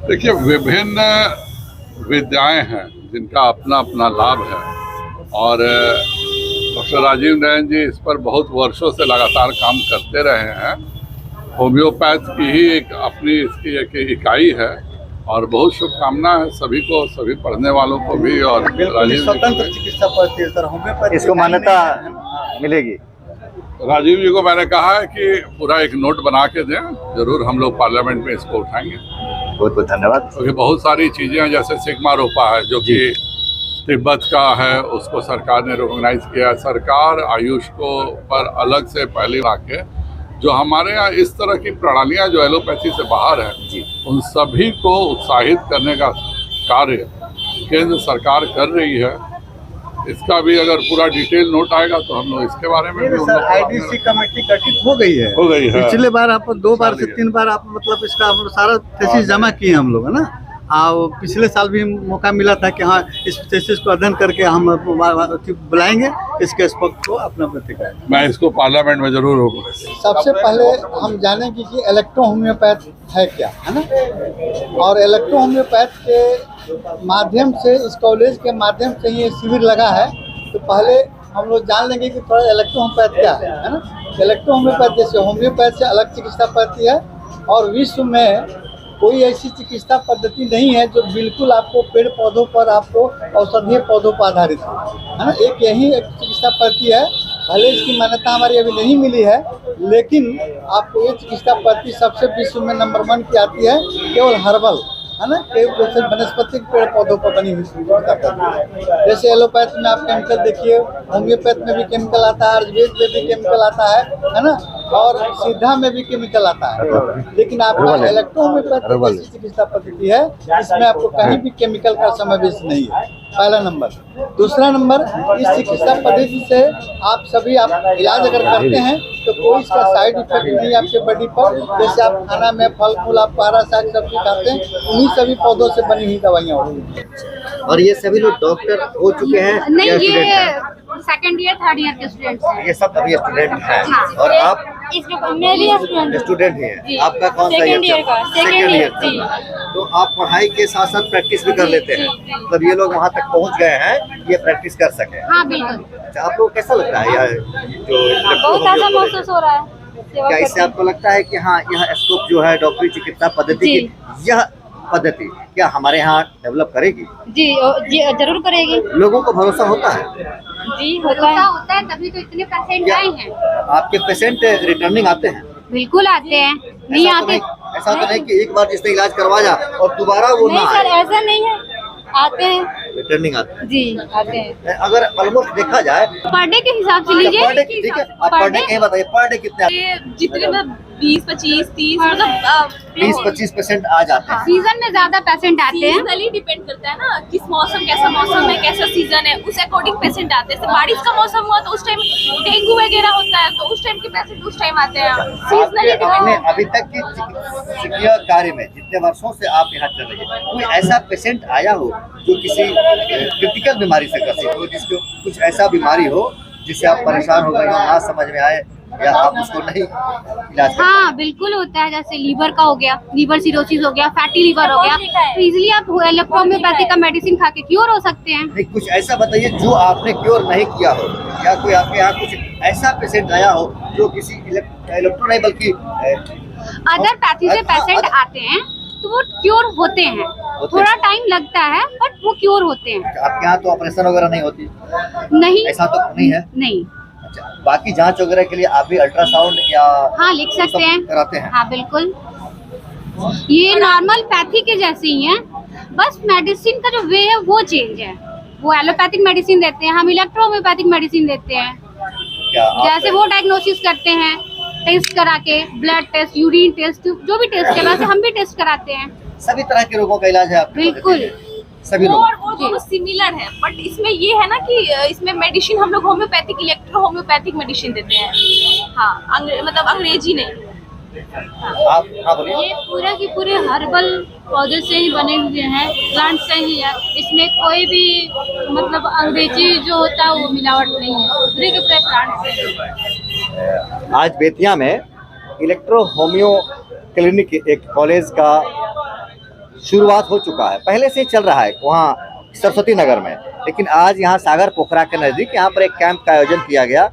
देखिए, विभिन्न विद्याएं हैं जिनका अपना अपना लाभ है और डॉक्टर राजीव नयन जी इस पर बहुत वर्षों से लगातार काम करते रहे हैं। होम्योपैथ की ही एक अपनी इसकी एक इकाई है और बहुत शुभकामना है सभी को, सभी पढ़ने वालों को भी। और राजीव स्वतंत्र चिकित्सा पद्धति है सर, होम्योपैथ इसको मान्यता मिलेगी। राजीव जी को मैंने कहा है कि पूरा एक नोट बना के दें, जरूर हम लोग पार्लियामेंट में इसको उठाएंगे। बहुत बहुत धन्यवाद। क्योंकि बहुत सारी चीजें हैं, जैसे सिग्मा रोपा है जो कि तिब्बत का है, उसको सरकार ने रिकॉग्नाइज किया। सरकार आयुष को पर अलग से पहले रखे, जो हमारे यहाँ इस तरह की प्रणालियाँ जो एलोपैथी से बाहर है, उन सभी को उत्साहित करने का कार्य केंद्र सरकार कर रही है। इसका भी अगर पूरा डिटेल नोट आएगा तो हम लोग इसके बारे में भी सर आईडीसी कमेटी गठित हो गई है। पिछले बार आप 2 बार से 3 बार आप मतलब इसका हम लोग सारा थीसिस जमा किए हम लोग, है ना। पिछले साल भी मौका मिला था कि हाँ इस थीसिस को अध्ययन करके हम बुलाएंगे इसके एक्सपर्ट को अपना प्रतिक्रिया। मैं इसको पार्लियामेंट में जरूर होगा। सबसे पहले हम जानेंगे कि इलेक्ट्रो होम्योपैथ है क्या, है ना। और इलेक्ट्रो होम्योपैथ के माध्यम से, इस कॉलेज के माध्यम से ये शिविर लगा है, तो पहले हम लोग जान लेंगे कि थोड़ा इलेक्ट्रो होम्योपैथ क्या है ना। इलेक्ट्रो होम्योपैथ जैसे होम्योपैथ से अलग चिकित्सा पद्धति है और विश्व में कोई ऐसी चिकित्सा पद्धति नहीं है जो बिल्कुल आपको पेड़ पौधों पर, आपको औषधीय पौधों पर आधारित है ना। एक यही एक चिकित्सा पद्धति है, भले इसकी मान्यता हमारी अभी नहीं मिली है, लेकिन आपको ये चिकित्सा पद्धति सबसे विश्व में नंबर 1 की आती है, केवल हर्बल, है ना। केवल वनस्पतिक पेड़ पौधों पर बनी हुई चिकित्सा पद्धति। जैसे एलोपैथ में आप केमिकल देखिए, होम्योपैथ में भी केमिकल आता है, आयुर्वेद में भी केमिकल आता है ना, और सिद्धा में भी केमिकल आता है। लेकिन आपका इलेक्ट्रो होम्योपैथ चिकित्सा पद्धति है, इसमें आपको कहीं भी केमिकल का समावेश नहीं है, पहला नंबर। दूसरा नंबर, इस चिकित्सा पद्धति से आप सभी इलाज अगर करते हैं तो कोई इसका साइड इफेक्ट नहीं आपके बॉडी पर। जैसे आप खाना में फल फूल, आप हरा साग सब्जी खाते हैं, उन्हीं सभी पौधों से बनी हुई दवाइयाँ होती हैं। और ये सभी लोग डॉक्टर हो चुके हैं? नहीं, ये सेकंड ईयर 3rd ईयर के स्टूडेंट्स हैं। ये सब अभी स्टूडेंट हैं। हाँ। और आप मैं भी स्टूडेंट ही हैं। आपका कौन सा ईयर? Second year. तो आप पढ़ाई के साथ साथ प्रैक्टिस भी कर लेते हैं, मतलब ये लोग वहाँ तक पहुँच गए हैं, ये प्रैक्टिस कर सके। हाँ बिल्कुल। अच्छा, आपको कैसा लगता है यह जो बहुत अच्छा महसूस हो रहा है। क्या इससे आपको लगता है कि हाँ यह स्कोप जो है डॉक्टरी चिकित्सा पद्धति की, यह पद्धति क्या हमारे यहाँ डेवलप करेगी? जी जरूर करेगी। लोगों को भरोसा होता है? जी होता है, तभी तो इतने पेशेंट आए हैं। आपके पेशेंट रिटर्निंग आते हैं? बिल्कुल आते हैं। नहीं आते ऐसा तो नहीं कि एक बार जिसने इलाज करवाया और दोबारा वो ना सर, ऐसा नहीं है, आते हैं, रिटर्निंग आते हैं। जी आते हैं। अगर ऑलमोस्ट देखा जाए पर डे के हिसाब से लीजिए। पर डे, ठीक है, आप पर डे कहीं बताइए, पर डे कितने आते हैं? जितने मतलब 20, 25, 30 मतलब 20-25% आ जाते हैं। सीजन में ज्यादा पेशेंट आते हैं। सीजनली डिपेंड करता है ना, किस मौसम, कैसा मौसम है, कैसा सीजन है, उस अकॉर्डिंग पेशेंट आते हैं। बारिश का मौसम हुआ तो उस टाइम डेंगू वगैरह होता है, तो उस टाइम के पेशेंट उस टाइम आते हैं। सीजनली आपने अभी तक की चिकित्सीय कार्य में जितने वर्षों से आप यहाँ चल रहे हैं, कोई ऐसा पेशेंट आया हो जो किसी क्रिटिकल बीमारी से ग्रसित हो, जिसको कुछ ऐसा बीमारी हो जिससे आप परेशान हो गए हो, ना समझ में आए या आप उसको नहीं इलाज? हाँ बिल्कुल होता है। जैसे लीवर का हो गया, लीवर सिरोसिस हो गया, फैटी लीवर हो गया, तो इजीली आप इलेक्ट्रोहोम्योपैथी का मेडिसिन खा के क्योर हो सकते हैं। नहीं, कुछ ऐसा बताइए जो आपने क्योर नहीं किया हो, या कोई आपके यहाँ कुछ ऐसा पेशेंट आया हो जो किसी इलेक्ट्रो नहीं बल्कि अदर पैथी से पेशेंट आते हैं तो वो क्योर होते हैं। थोड़ा टाइम लगता है बट वो क्योर होते हैं। आपके यहाँ तो ऑपरेशन वगैरह नहीं होती? नहीं, ऐसा तो नहीं है। नहीं। अच्छा, बाकी जांच वगैरह के लिए आप भी अल्ट्रासाउंड या हाँ लिख सकते हैं, कराते हैं? हाँ बिल्कुल। ये नॉर्मल पैथी के जैसे ही है, बस मेडिसिन का जो वे है वो चेंज है। वो एलोपैथिक मेडिसिन देते हैं, हम इलेक्ट्रोहोम्योपैथिक मेडिसिन देते हैं। जैसे वो डायग्नोसिस करते हैं टेस्ट करा के, ब्लड टेस्ट, यूरिन टेस्ट, जो भी टेस्ट है वैसे हम भी टेस्ट कराते हैं। सभी तरह के रोगों का इलाज है आपके? बिल्कुल सभी वो लोग। और वो दोनों सिमिलर है, बट इसमें ये है ना कि इसमें मेडिसिन हम लोग होम्योपैथिक, इलेक्ट्रो होम्योपैथिक मेडिसिन देते हैं। हाँ, मतलब अंग्रेजी नहीं। आप हाँ बोलिए। ये पूरा की पूरे हर्बल पौधे से ही बने हुए हैं, प्लांट से ही है। इसमें कोई भी मतलब अंग्रेजी जो होता है वो मिलावट नहीं है, पूरे के पूरे प्लांट से। आज बेतिया में इलेक्ट्रो होम्यो क्लिनिक एक कॉलेज का शुरुआत हो चुका है, पहले से चल रहा है वहाँ सरस्वती नगर में, लेकिन आज यहाँ सागर पोखरा के नज़दीक यहाँ पर एक कैंप का आयोजन किया गया।